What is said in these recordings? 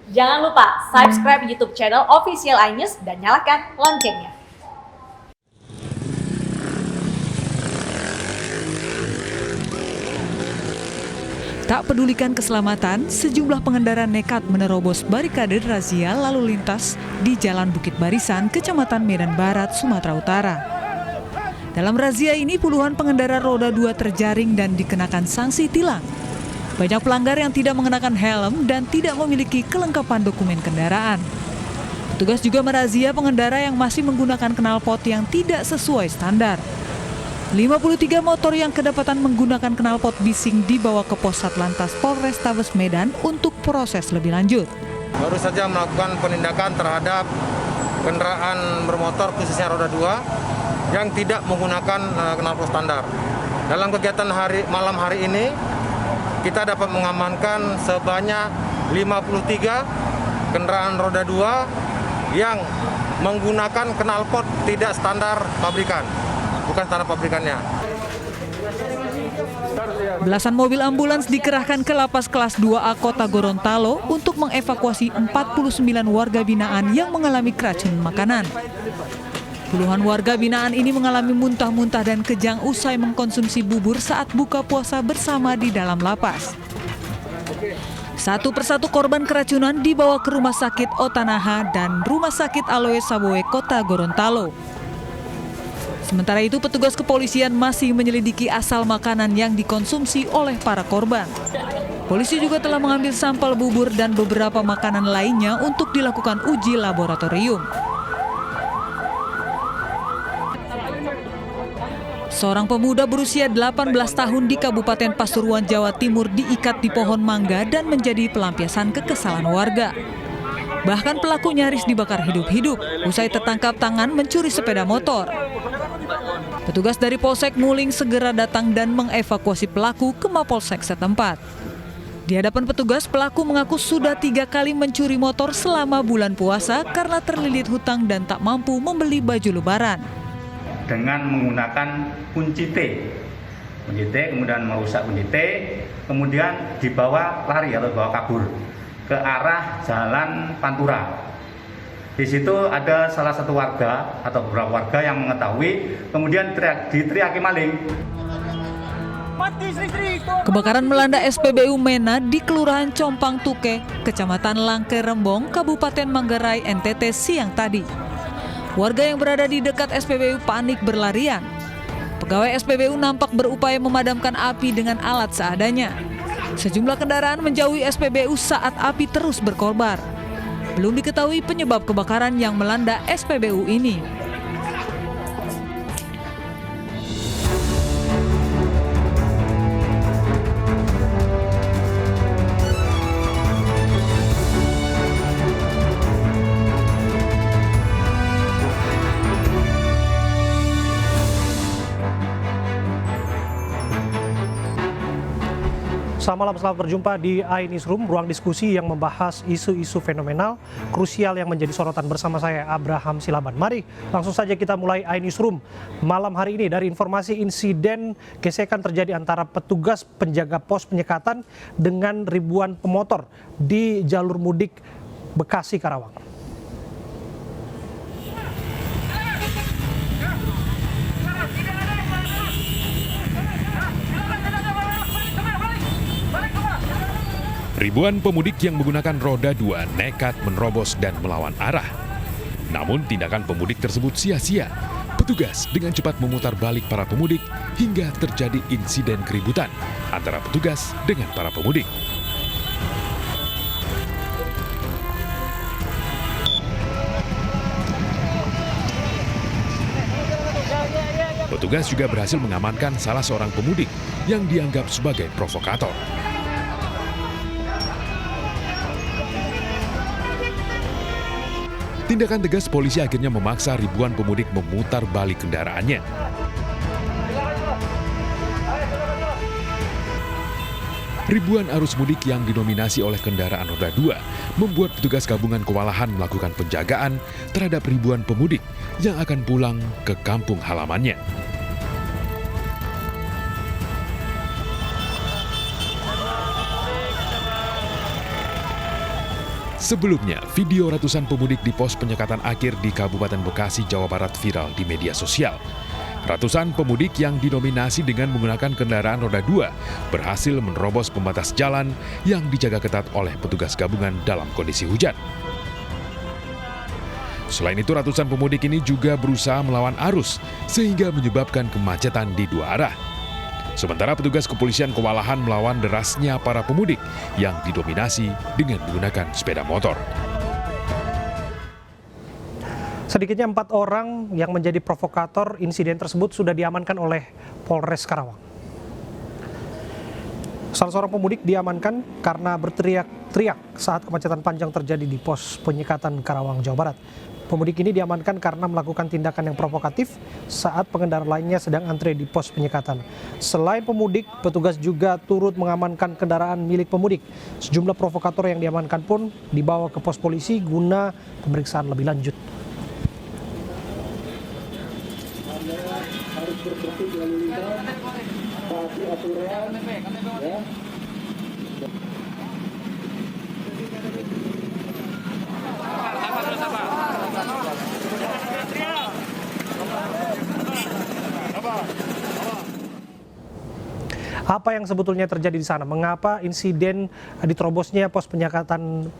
Jangan lupa subscribe YouTube channel Official iNews dan nyalakan loncengnya. Tak pedulikan keselamatan, sejumlah pengendara nekat menerobos barikade razia lalu lintas di Jalan Bukit Barisan, Kecamatan Medan Barat, Sumatera Utara. Dalam razia ini, puluhan pengendara roda 2 terjaring dan dikenakan sanksi tilang. Banyak pelanggar yang tidak mengenakan helm dan tidak memiliki kelengkapan dokumen kendaraan. Petugas juga merazia pengendara yang masih menggunakan knalpot yang tidak sesuai standar. 53 motor yang kedapatan menggunakan knalpot bising dibawa ke pos Satlantas Polrestabes Medan untuk proses lebih lanjut. Baru saja melakukan penindakan terhadap kendaraan bermotor khususnya roda 2 yang tidak menggunakan knalpot standar. Dalam kegiatan malam hari ini kita dapat mengamankan sebanyak 53 kendaraan roda 2 yang menggunakan knalpot tidak standar pabrikan. Bukan standar pabrikannya. Belasan mobil ambulans dikerahkan ke lapas kelas 2A Kota Gorontalo untuk mengevakuasi 49 warga binaan yang mengalami keracunan makanan. Puluhan warga binaan ini mengalami muntah-muntah dan kejang usai mengkonsumsi bubur saat buka puasa bersama di dalam lapas. Satu persatu korban keracunan dibawa ke Rumah Sakit Otanaha dan Rumah Sakit Aloe Saboe Kota Gorontalo. Sementara itu, petugas kepolisian masih menyelidiki asal makanan yang dikonsumsi oleh para korban. Polisi juga telah mengambil sampel bubur dan beberapa makanan lainnya untuk dilakukan uji laboratorium. Seorang pemuda berusia 18 tahun di Kabupaten Pasuruan, Jawa Timur diikat di pohon mangga dan menjadi pelampiasan kekesalan warga. Bahkan pelaku nyaris dibakar hidup-hidup usai tertangkap tangan mencuri sepeda motor. Petugas dari Polsek Muling segera datang dan mengevakuasi pelaku ke Mapolsek setempat. Di hadapan petugas, pelaku mengaku sudah 3 kali mencuri motor selama bulan puasa karena terlilit hutang dan tak mampu membeli baju lebaran. Dengan menggunakan kunci T, kemudian merusak kunci T, kemudian dibawa lari atau dibawa kabur ke arah Jalan Pantura. Di situ ada salah satu warga atau beberapa warga yang mengetahui, kemudian diteriaki maling. Kebakaran melanda SPBU Mena di Kelurahan Compang Tuke, Kecamatan Langke Rembong, Kabupaten Manggarai, NTT siang tadi. Warga yang berada di dekat SPBU panik berlarian. Pegawai SPBU nampak berupaya memadamkan api dengan alat seadanya. Sejumlah kendaraan menjauhi SPBU saat api terus berkobar. Belum diketahui penyebab kebakaran yang melanda SPBU ini. Selamat malam, selamat berjumpa di iNewsroom, ruang diskusi yang membahas isu-isu fenomenal, krusial yang menjadi sorotan bersama saya, Abraham Silaban. Mari langsung saja kita mulai iNewsroom malam hari ini dari informasi insiden gesekan terjadi antara petugas penjaga pos penyekatan dengan ribuan pemotor di jalur mudik Bekasi Karawang. Ribuan pemudik yang menggunakan roda 2 nekat menerobos dan melawan arah. Namun tindakan pemudik tersebut sia-sia. Petugas dengan cepat memutar balik para pemudik hingga terjadi insiden keributan antara petugas dengan para pemudik. Petugas juga berhasil mengamankan salah seorang pemudik yang dianggap sebagai provokator. Tindakan tegas polisi akhirnya memaksa ribuan pemudik memutar balik kendaraannya. Ribuan arus mudik yang didominasi oleh kendaraan roda 2 membuat petugas gabungan kewalahan melakukan penjagaan terhadap ribuan pemudik yang akan pulang ke kampung halamannya. Sebelumnya, video ratusan pemudik di pos penyekatan akhir di Kabupaten Bekasi, Jawa Barat viral di media sosial. Ratusan pemudik yang dinominasi dengan menggunakan kendaraan roda 2 berhasil menerobos pembatas jalan yang dijaga ketat oleh petugas gabungan dalam kondisi hujan. Selain itu, ratusan pemudik ini juga berusaha melawan arus sehingga menyebabkan kemacetan di dua arah. Sementara petugas kepolisian kewalahan melawan derasnya para pemudik yang didominasi dengan menggunakan sepeda motor. Sedikitnya 4 orang yang menjadi provokator insiden tersebut sudah diamankan oleh Polres Karawang. Salah seorang pemudik diamankan karena berteriak-teriak saat kemacetan panjang terjadi di pos penyekatan Karawang, Jawa Barat. Pemudik ini diamankan karena melakukan tindakan yang provokatif saat pengendara lainnya sedang antre di pos penyekatan. Selain pemudik, petugas juga turut mengamankan kendaraan milik pemudik. Sejumlah provokator yang diamankan pun dibawa ke pos polisi guna pemeriksaan lebih lanjut. Apa yang sebetulnya terjadi di sana? Mengapa insiden diterobosnya pos penyekatan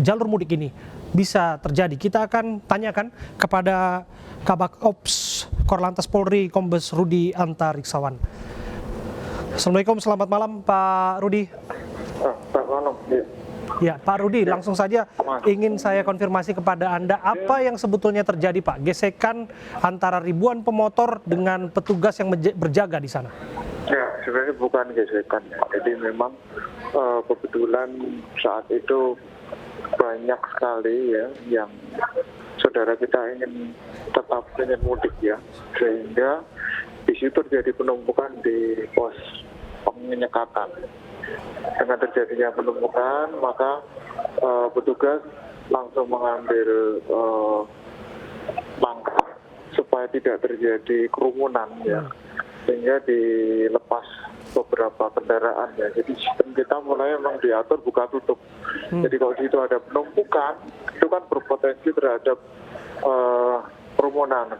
jalur mudik ini bisa terjadi? Kita akan tanyakan kepada Kabak Ops Korlantas Polri Kombes Rudi Antariksawan. Assalamualaikum, selamat malam Pak Rudi. Selamat malam. Ya, Pak Rudi, langsung saja ingin saya konfirmasi kepada Anda, apa yang sebetulnya terjadi Pak? Gesekan antara ribuan pemotor dengan petugas yang berjaga di sana? Ya, sebenarnya bukan gesekan ya. Jadi memang kebetulan saat itu banyak sekali ya yang saudara kita ingin tetap ingin mudik ya, sehingga di situ terjadi penumpukan di pos penyekatan. Dengan terjadinya penumpukan, maka petugas langsung mengambil langkah supaya tidak terjadi kerumunan ya, sehingga dilepas beberapa kendaraan ya. Jadi sistem kita mulai memang diatur buka tutup. Jadi kalau di situ ada penumpukan, itu kan berpotensi terhadap kerumunan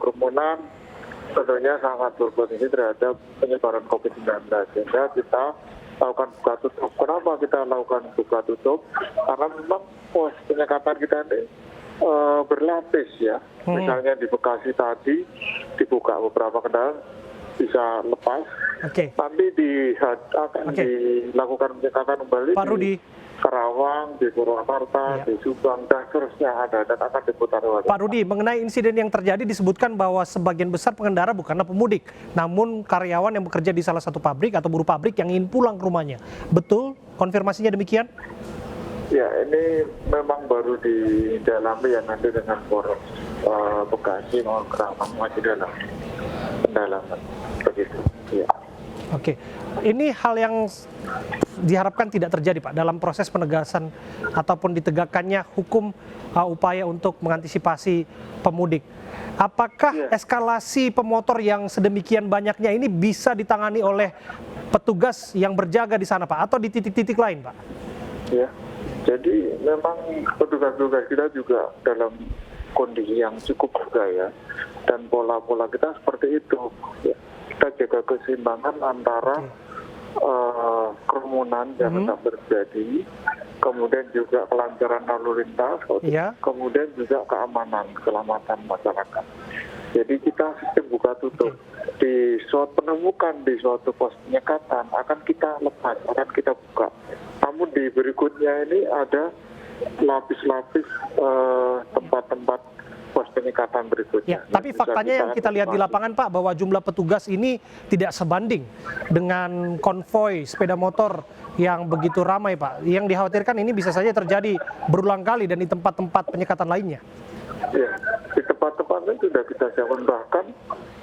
tentunya sangat berpotensi terhadap penyebaran COVID-19. Sehingga kita lakukan buka tutup. Kenapa kita lakukan buka tutup? Karena memang pos penyekatan kita ini berlapis ya. Misalnya di Bekasi tadi dibuka beberapa kendaraan bisa lepas. Nanti akan dilakukan penyekatan kembali Pak Rudi. Karawang, di Purwakarta, di Subang, dan seterusnya ada dan akan diputar ulang. Pak Rudi, mengenai insiden yang terjadi disebutkan bahwa sebagian besar pengendara bukanlah pemudik, namun karyawan yang bekerja di salah satu pabrik atau buruh pabrik yang ingin pulang ke rumahnya. Betul? Konfirmasinya demikian? Ya, ini memang baru didalami ya nanti dengan Polres Bekasi maupun Karawang masih dalam pendalaman begitu. Ya. Oke, ini hal yang diharapkan tidak terjadi Pak dalam proses penegasan ataupun ditegakkannya hukum upaya untuk mengantisipasi pemudik. Apakah eskalasi pemotor yang sedemikian banyaknya ini bisa ditangani oleh petugas yang berjaga di sana Pak atau di titik-titik lain Pak? Ya, jadi memang petugas-petugas kita juga dalam kondisi yang cukup juga ya, dan pola-pola kita seperti itu. Ya. Kita jaga keseimbangan antara kerumunan yang tetap terjadi, kemudian juga kelancaran lalu lintas, kemudian juga keamanan, keselamatan masyarakat. Jadi kita sistem buka tutup. Di suatu penemukan di suatu pos penyekatan akan kita lepas, akan kita buka. Namun di berikutnya ini ada lapis-lapis tempat-tempat pos penyekatan berikutnya. Ya, tapi faktanya yang kita lihat di lapangan Pak, bahwa jumlah petugas ini tidak sebanding dengan konvoi sepeda motor yang begitu ramai Pak. Yang dikhawatirkan ini bisa saja terjadi berulang kali dan di tempat-tempat penyekatan lainnya. Ya, di tempat-tempat itu sudah kita siapkan. Bahkan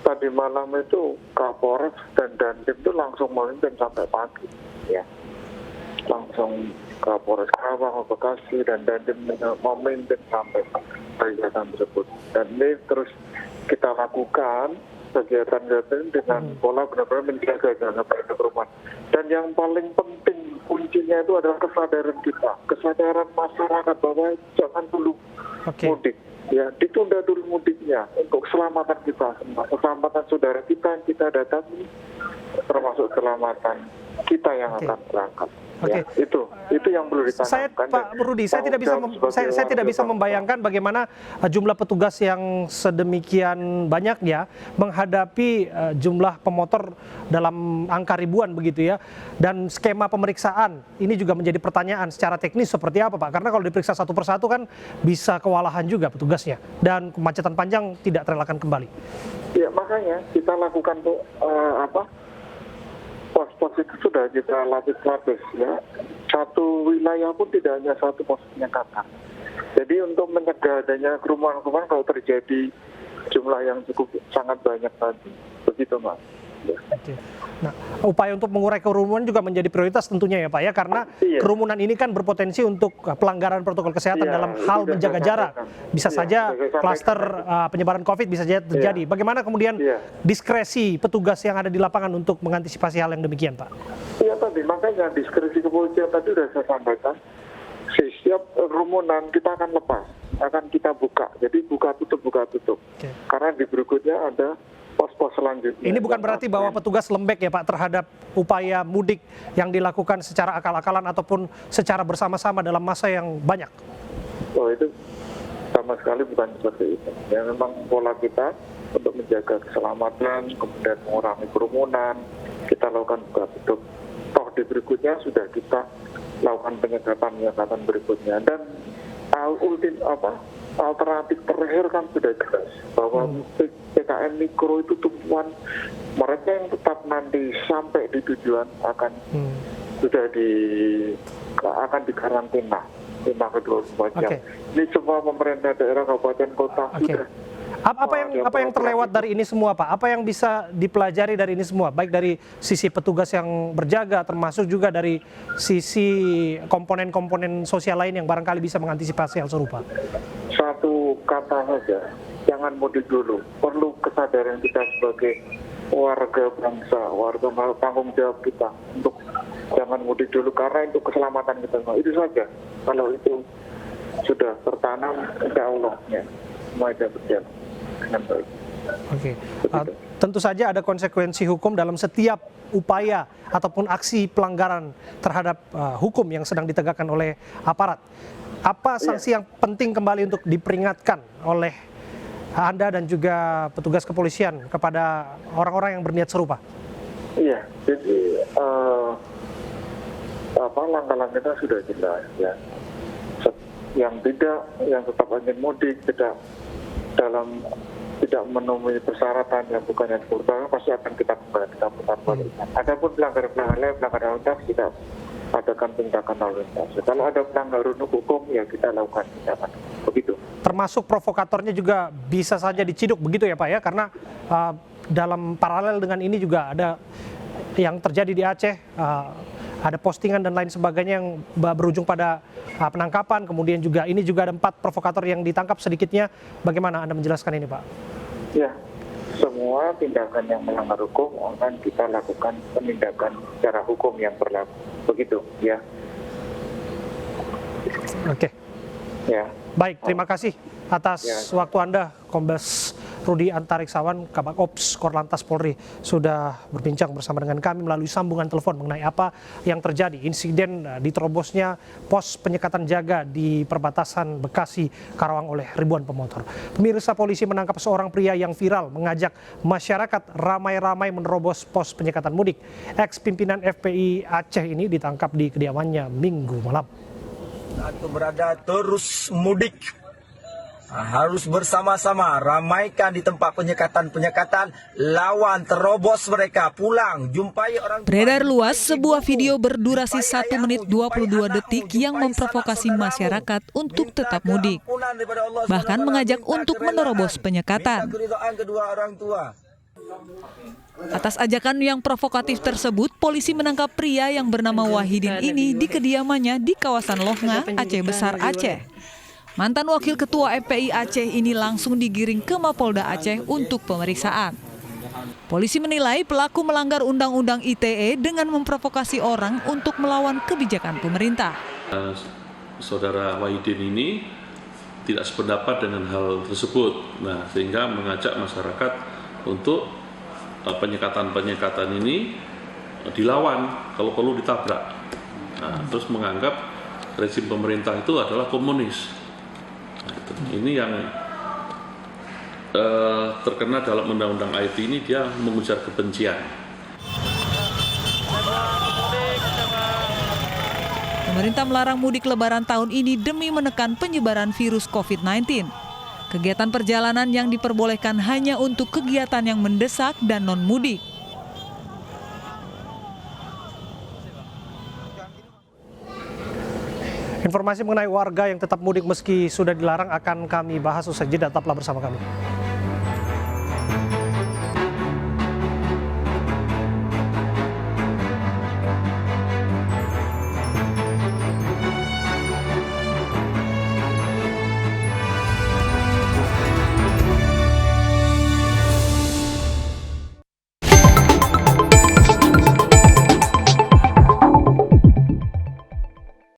tadi malam itu Kapolres dan Dandim itu langsung memimpin sampai pagi. Ya, langsung Kapolres Karawang, Bekasi, dan Dandim memimpin sampai kegiatan tersebut. Dan ini terus kita lakukan kegiatan-kegiatan dengan pola benar-benar menjaga jangan sampai ada perubahan. Dan yang paling penting kuncinya itu adalah kesadaran kita, kesadaran masyarakat bahwa jangan dulu mudik. Ya, ditunda dulu mudiknya untuk keselamatan kita semua, keselamatan saudara kita yang kita datangi, termasuk keselamatan kita yang akan berangkat. Ya, itu yang perlu ditanamkan. Pak Rudi, saya tidak bisa membayangkan bagaimana jumlah petugas yang sedemikian banyaknya menghadapi jumlah pemotor dalam angka ribuan begitu ya. Dan skema pemeriksaan ini juga menjadi pertanyaan secara teknis seperti apa Pak? Karena kalau diperiksa satu persatu kan bisa kewalahan juga petugasnya dan kemacetan panjang tidak terelakkan kembali. Ya, makanya kita lakukan pos-pos itu sudah kita lapis-lapis ya. Satu wilayah pun tidak hanya satu pos penyekatan. Jadi untuk mencegah adanya kerumunan-kerumunan kalau terjadi jumlah yang cukup sangat banyak tadi. Begitu Mas. Ya. Oke. Nah, upaya untuk mengurai kerumunan juga menjadi prioritas tentunya ya Pak ya, karena kerumunan ini kan berpotensi untuk pelanggaran protokol kesehatan dalam hal menjaga jarak. Bisa saja klaster penyebaran COVID bisa saja terjadi. Bagaimana kemudian diskresi petugas yang ada di lapangan untuk mengantisipasi hal yang demikian Pak? Iya tadi, makanya diskresi kepolisian tadi sudah saya sampaikan. Setiap kerumunan kita akan lepas, akan kita buka. Jadi buka tutup. Karena di berikutnya ada pos-pos selanjutnya. Ini bukan berarti bahwa petugas lembek ya Pak terhadap upaya mudik yang dilakukan secara akal-akalan ataupun secara bersama-sama dalam masa yang banyak. Oh itu sama sekali bukan seperti itu. Ya memang pola kita untuk menjaga keselamatan, kemudian mengurangi kerumunan, kita lakukan buka tutup. Toh di berikutnya sudah kita lakukan penyekatan berikutnya dan alternatif terakhir kan sudah jelas bahwa PKM mikro itu tumpuan mereka yang tetap nanti sampai di tujuan akan akan dikarantina selama 24 jam. Ini semua pemerintah daerah, kabupaten, kota sudah. Apa yang terlewat dari ini semua Pak? Apa yang bisa dipelajari dari ini semua? Baik dari sisi petugas yang berjaga, termasuk juga dari sisi komponen-komponen sosial lain yang barangkali bisa mengantisipasi hal serupa. Satu kata saja, jangan mudik dulu. Perlu kesadaran kita sebagai warga bangsa, warga tanggung jawab kita untuk jangan mudik dulu karena itu keselamatan kita semua. Itu saja. Kalau itu sudah tertanam, insya Allah ya, semua bisa berjalan dengan baik. Oke. Tentu saja ada konsekuensi hukum dalam setiap upaya ataupun aksi pelanggaran terhadap hukum yang sedang ditegakkan oleh aparat. Apa sanksi yang penting kembali untuk diperingatkan oleh Anda dan juga petugas kepolisian kepada orang-orang yang berniat serupa? Iya, jadi langkah-langkahnya sudah jelas ya. Yang tetap ingin mudik, tidak memenuhi persyaratan yang bukan yang diperlukan pasti akan kita putar balik. Adapun pelanggaran kita adakan tindakan lalu lintas. Kalau ada pelanggaran hukum ya kita lakukan tindakan. Begitu. Termasuk provokatornya juga bisa saja diciduk begitu ya Pak ya, karena dalam paralel dengan ini juga ada yang terjadi di Aceh, ada postingan dan lain sebagainya yang berujung pada penangkapan, kemudian juga ini juga ada 4 provokator yang ditangkap sedikitnya. Bagaimana Anda menjelaskan ini Pak? Ya, semua tindakan yang melanggar hukum akan kita lakukan penindakan secara hukum yang berlaku. Begitu ya. Oke. Ya. Baik, terima kasih atas waktu Anda, Kombes Rudi Antariksawan, Kabak Ops Korlantas Polri, sudah berbincang bersama dengan kami melalui sambungan telepon mengenai apa yang terjadi, insiden diterobosnya pos penyekatan jaga di perbatasan Bekasi Karawang oleh ribuan pemotor. Pemirsa, polisi menangkap seorang pria yang viral mengajak masyarakat ramai-ramai menerobos pos penyekatan mudik. Ex-pimpinan FPI Aceh ini ditangkap di kediamannya Minggu malam. Atau berada terus mudik, harus bersama-sama ramaikan di tempat penyekatan, lawan terobos mereka, pulang, jumpai orang. Beredar luas sebuah video berdurasi 1 menit 22 detik yang memprovokasi masyarakat untuk tetap mudik, bahkan mengajak untuk menerobos penyekatan. Atas ajakan yang provokatif tersebut, polisi menangkap pria yang bernama Wahidin ini di kediamannya di kawasan Lohga, Aceh Besar, Aceh. Mantan wakil ketua FPI Aceh ini langsung digiring ke Mapolda Aceh untuk pemeriksaan. Polisi menilai pelaku melanggar Undang-Undang ITE dengan memprovokasi orang untuk melawan kebijakan pemerintah. Saudara Wahidin ini tidak sependapat dengan hal tersebut. Nah, sehingga mengajak masyarakat untuk penyekatan-penyekatan ini dilawan, kalau perlu ditabrak. Nah, terus menganggap rezim pemerintah itu adalah komunis. Nah, ini yang terkena dalam undang-undang IT ini, dia mengujar kebencian. Pemerintah melarang mudik Lebaran tahun ini demi menekan penyebaran virus COVID-19. Kegiatan perjalanan yang diperbolehkan hanya untuk kegiatan yang mendesak dan non-mudik. Informasi mengenai warga yang tetap mudik meski sudah dilarang akan kami bahas usai jeda, tetaplah bersama kami.